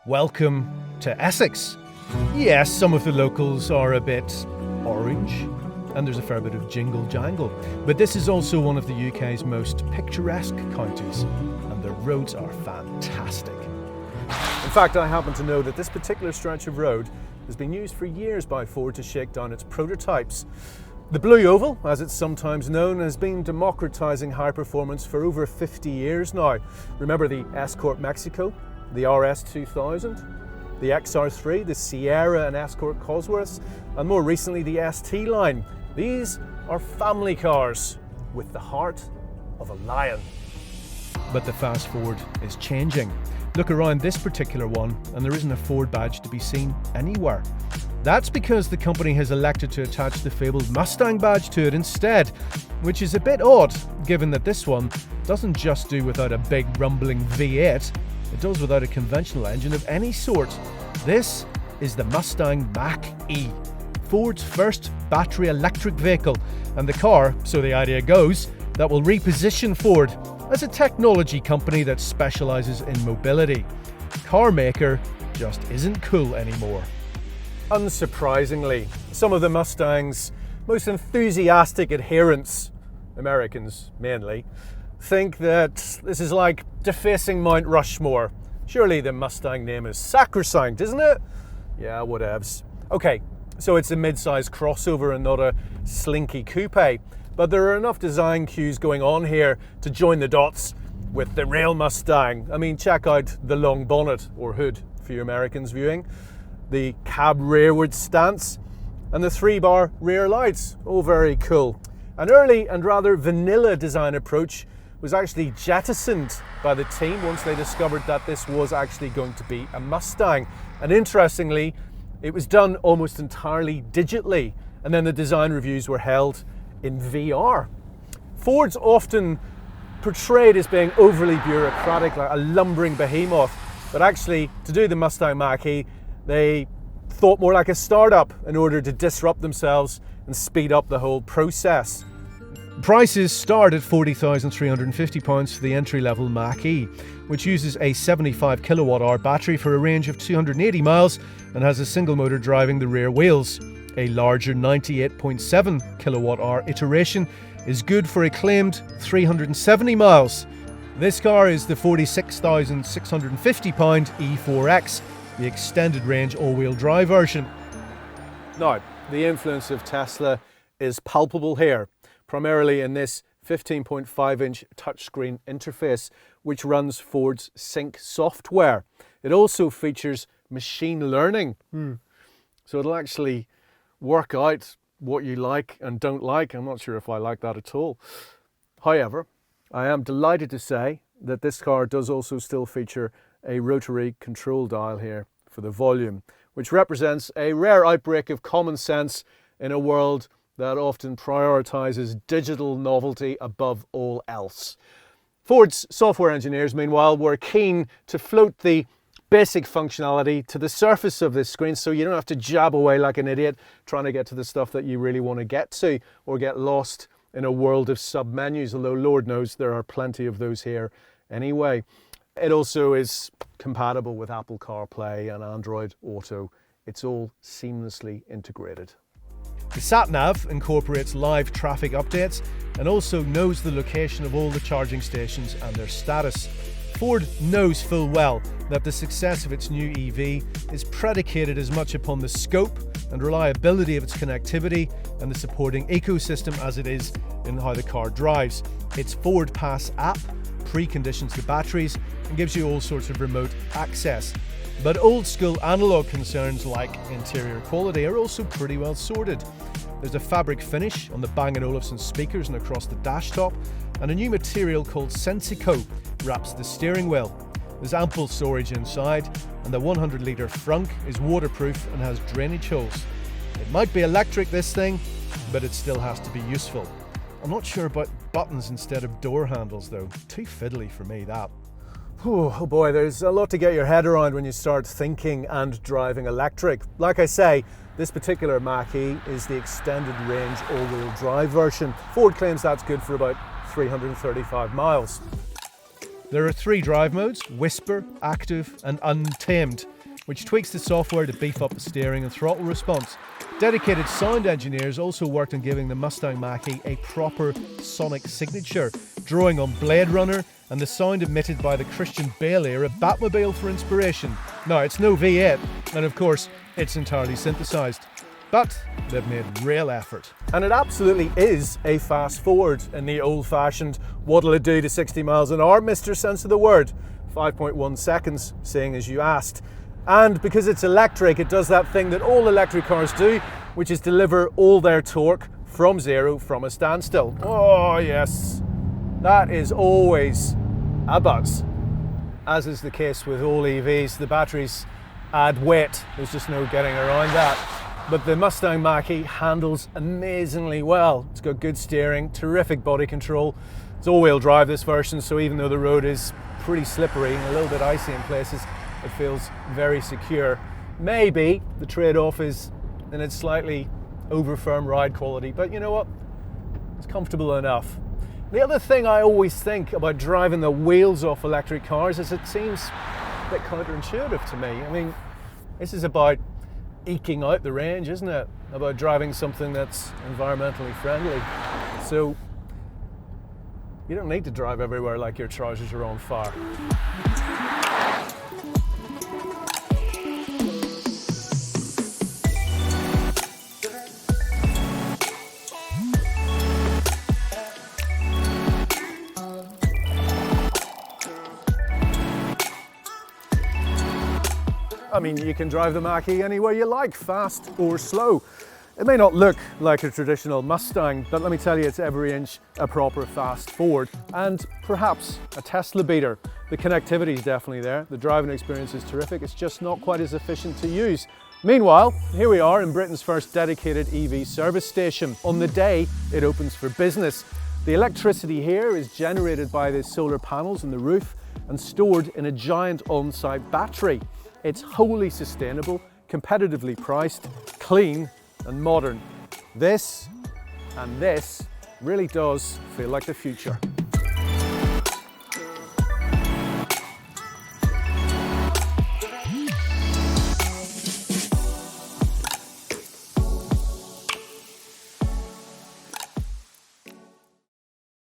Welcome to Essex. Yes, some of the locals are a bit orange, and there's a fair bit of jingle jangle, but this is also one of the UK's most picturesque counties, and the roads are fantastic. In fact, I happen to know that this particular stretch of road has been used for years by Ford to shake down its prototypes. The Blue Oval, as it's sometimes known, has been democratising high performance for over 50 years now. Remember the Escort Mexico, the RS 2000, the XR3, the Sierra and Escort Cosworths, and more recently the ST line. These are family cars with the heart of a lion. But the fast forward is changing. Look around this particular one and there isn't a Ford badge to be seen anywhere. That's because the company has elected to attach the fabled Mustang badge to it instead, which is a bit odd given that this one doesn't just do without a big rumbling V8, it does without a conventional engine of any sort. This is the Mustang Mach-E, Ford's first battery electric vehicle, and the car, so the idea goes, that will reposition Ford as a technology company that specialises in mobility. Car maker just isn't cool anymore. Unsurprisingly, some of the Mustang's most enthusiastic adherents, Americans mainly, think that this is like defacing Mount Rushmore. Surely the Mustang name is sacrosanct, isn't it? Yeah, whatevs. Okay, so it's a mid-size crossover and not a slinky coupe, but there are enough design cues going on here to join the dots with the real Mustang. I mean, check out the long bonnet, or hood for you Americans viewing, the cab rearward stance, and the 3-bar rear lights. All very cool. An early and rather vanilla design approach was actually jettisoned by the team once they discovered that this was actually going to be a Mustang. And interestingly, it was done almost entirely digitally, and then the design reviews were held in VR. Ford's often portrayed as being overly bureaucratic, like a lumbering behemoth, but actually, to do the Mustang Mach-E, they thought more like a startup in order to disrupt themselves and speed up the whole process. Prices start at £40,350 for the entry-level Mach-E, which uses a 75 kilowatt-hour battery for a range of 280 miles and has a single motor driving the rear wheels. A larger 98.7 kilowatt-hour iteration is good for a claimed 370 miles. This car is the £46,650 E4X, the extended range all-wheel drive version. Now, the influence of Tesla is palpable here, primarily in this 15.5-inch touchscreen interface, which runs Ford's Sync software. It also features machine learning, so it'll actually work out what you like and don't like. I'm not sure if I like that at all. However, I am delighted to say that this car does also still feature a rotary control dial here for the volume, which represents a rare outbreak of common sense in a world that often prioritizes digital novelty above all else. Ford's software engineers, meanwhile, were keen to float the basic functionality to the surface of this screen so you don't have to jab away like an idiot trying to get to the stuff that you really want to get to, or get lost in a world of sub-menus, although Lord knows there are plenty of those here anyway. It also is compatible with Apple CarPlay and Android Auto. It's all seamlessly integrated. The sat-nav incorporates live traffic updates and also knows the location of all the charging stations and their status. Ford knows full well that the success of its new EV is predicated as much upon the scope and reliability of its connectivity and the supporting ecosystem as it is in how the car drives. Its Ford Pass app preconditions the batteries and gives you all sorts of remote access. But old school analog concerns like interior quality are also pretty well sorted. There's a fabric finish on the Bang & Olufsen speakers and across the dash top, and a new material called Sensico wraps the steering wheel. There's ample storage inside, and the 100-litre frunk is waterproof and has drainage holes. It might be electric, this thing, but it still has to be useful. I'm not sure about buttons instead of door handles though. Too fiddly for me, that. Oh boy, there's a lot to get your head around when you start thinking and driving electric. Like I say, this particular Mach-E is the extended range all-wheel drive version. Ford claims that's good for about 335 miles. There are 3 drive modes: Whisper, Active and Untamed. which tweaks the software to beef up the steering and throttle response. Dedicated sound engineers also worked on giving the Mustang Mach-E a proper sonic signature, drawing on Blade Runner and the sound emitted by the Christian Bale-era Batmobile for inspiration. Now, it's no V8, and of course, it's entirely synthesized. But they've made real effort. And it absolutely is a fast forward in the old-fashioned what'll it do to 60 miles an hour, Mr. Sense of the word. 5.1 seconds, seeing as you asked. And because it's electric, it does that thing that all electric cars do, which is deliver all their torque from zero from a standstill. Oh yes, that is always a buzz. As is the case with all EVs, the batteries add weight. There's just no getting around that. But the Mustang Mach-E handles amazingly well. It's got good steering, terrific body control. It's all-wheel drive, this version, so even though the road is pretty slippery and a little bit icy in places, it feels very secure. Maybe the trade-off is in its slightly over-firm ride quality, but you know what? It's comfortable enough. The other thing I always think about driving the wheels off electric cars is it seems a bit counterintuitive to me. I mean, this is about eking out the range, isn't it? About driving something that's environmentally friendly. So you don't need to drive everywhere like your trousers are on fire. I mean, you can drive the Mach-E anywhere you like, fast or slow. It may not look like a traditional Mustang, but let me tell you, it's every inch a proper fast forward, and perhaps a Tesla beater. The connectivity is definitely there. The driving experience is terrific. It's just not quite as efficient to use. Meanwhile, here we are in Britain's first dedicated EV service station. On the day it opens for business. The electricity here is generated by the solar panels on the roof and stored in a giant on-site battery. It's wholly sustainable, competitively priced, clean and modern. This and this really does feel like the future.